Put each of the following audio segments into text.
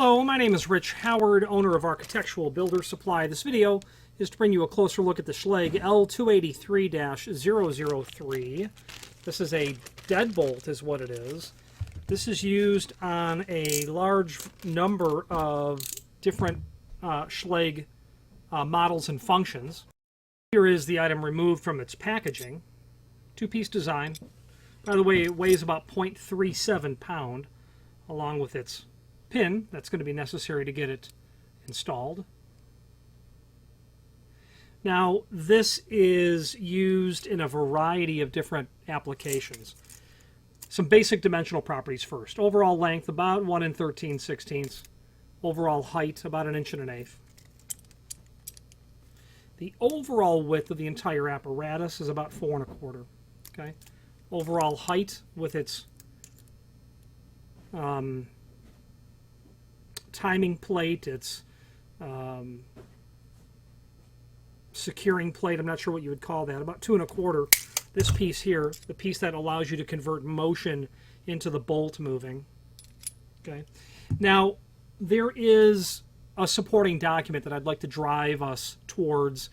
Hello, my name is Rich Howard, owner of Architectural Builder Supply. This video is to bring you a closer look at the Schlage L283-003. This is a deadbolt is what it is. This is used on a large number of different Schlage models and functions. Here is the item removed from its packaging. Two-piece design. By the way, it weighs about 0.37 pound, along with its pin that's going to be necessary to get it installed. Now, this is used in a variety of different applications. Some basic dimensional properties first. Overall length, about 1 13/16. Overall height, about 1 1/8. The overall width of the entire apparatus is about 4 1/4. Okay. Overall height with its timing plate, its securing plate, I'm not sure what you would call that, about 2 1/4. This piece here, the piece that allows you to convert motion into the bolt moving. Okay. Now, there is a supporting document that I'd like to drive us towards,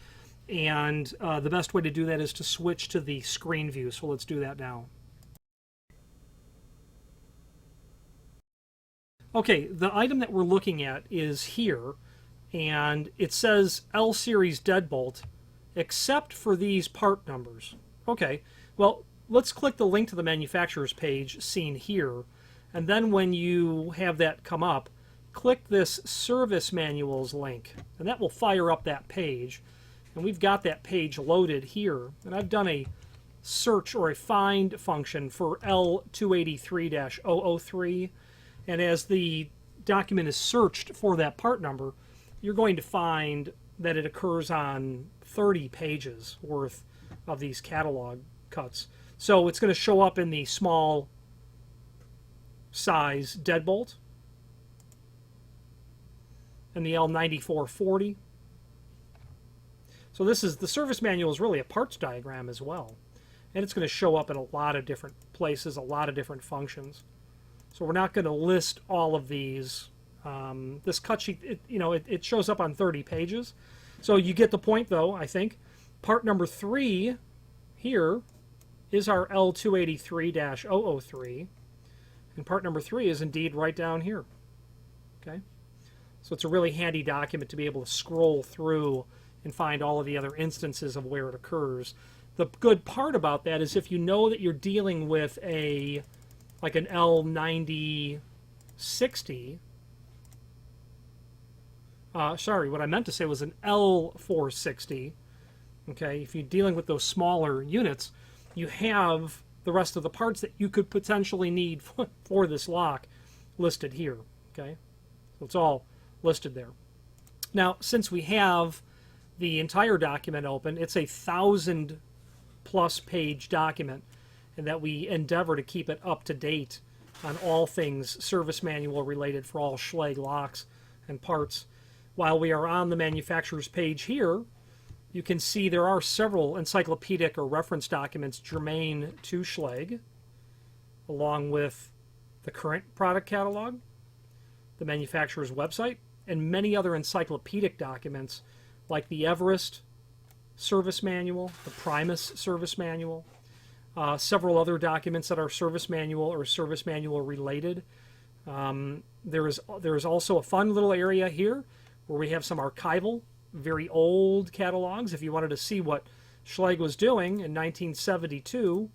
and the best way to do that is to switch to the screen view, so let's do that now. Okay, the item that we're looking at is here, and it says L Series Deadbolt, except for these part numbers. Okay, well, let's click the link to the manufacturer's page seen here, and then when you have that come up, click this service manuals link, and that will fire up that page. And we've got that page loaded here, and I've done a search or a find function for L283-003, and as the document is searched for that part number, you're going to find that it occurs on 30 pages worth of these catalog cuts. So it's going to show up in the small size deadbolt and the L9440. So this is, the service manual is really a parts diagram as well. And it's going to show up in a lot of different places, a lot of different functions. So we're not going to list all of these. This cut sheet, it shows up on 30 pages. So you get the point, though, I think. Part number 3 here is our L283-003. And part number 3 is indeed right down here. Okay. So it's a really handy document to be able to scroll through and find all of the other instances of where it occurs. The good part about that is if you know that you're dealing with like an L9060, sorry, what I meant to say was an L460, okay, if you're dealing with those smaller units, you have the rest of the parts that you could potentially need for this lock listed here, okay? So it's all listed there. Now, since we have the entire document open, it's a 1,000+ page document, and that we endeavor to keep it up to date on all things service manual related for all Schlage locks and parts. While we are on the manufacturer's page here, you can see there are several encyclopedic or reference documents germane to Schlage, along with the current product catalog, the manufacturer's website, and many other encyclopedic documents like the Everest service manual, the Primus service manual, several other documents that are service manual or service manual related. There is also a fun little area here where we have some archival, very old catalogs. If you wanted to see what Schlage was doing in 1972,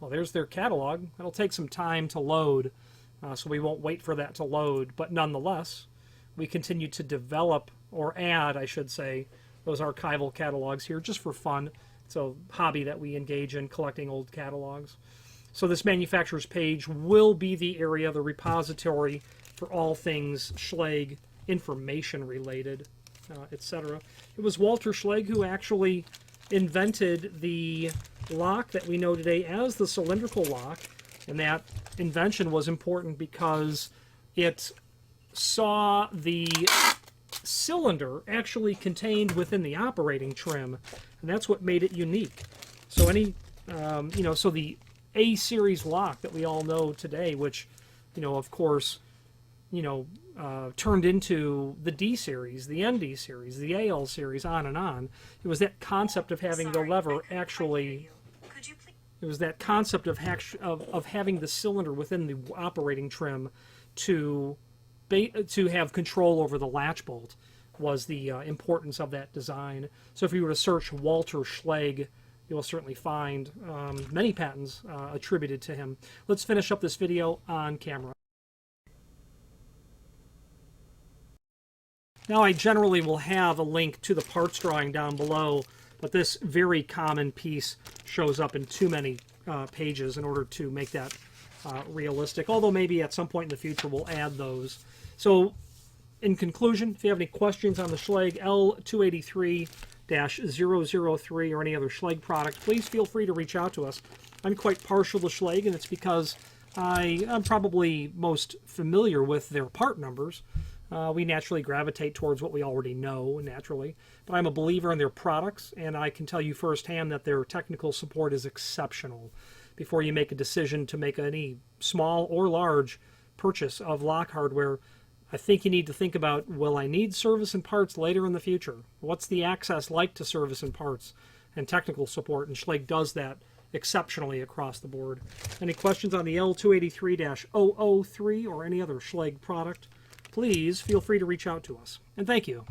well, there's their catalog. It'll take some time to load, so we won't wait for that to load. But nonetheless, we continue to develop, or add, I should say, those archival catalogs here just for fun. It's a hobby that we engage in, collecting old catalogs. So this manufacturer's page will be the area, the repository for all things Schlage information related, etc. It was Walter Schlage who actually invented the lock that we know today as the cylindrical lock, and that invention was important because it saw the cylinder actually contained within the operating trim, and that's what made it unique. So so the A series lock that we all know today, which, of course, turned into the D series, the ND series, the AL series, on and on. It was that concept of having the lever actually. It was that concept of having the cylinder within the operating trim to have control over the latch bolt was the importance of that design. So if you were to search Walter Schlage, you will certainly find many patents attributed to him. Let's finish up this video on camera. Now I generally will have a link to the parts drawing down below, but this very common piece shows up in too many pages in order to make that realistic, although maybe at some point in the future we'll add those. In conclusion, if you have any questions on the Schlage L283-003 or any other Schlage product, please feel free to reach out to us. I'm quite partial to Schlage, and it's because I'm probably most familiar with their part numbers. We naturally gravitate towards what we already know, naturally. But I'm a believer in their products, and I can tell you firsthand that their technical support is exceptional. Before you make a decision to make any small or large purchase of lock hardware, I think you need to think about, will I need service and parts later in the future? What's the access like to service and parts and technical support? And Schlage does that exceptionally across the board. Any questions on the L283-003 or any other Schlage product, please feel free to reach out to us. And thank you.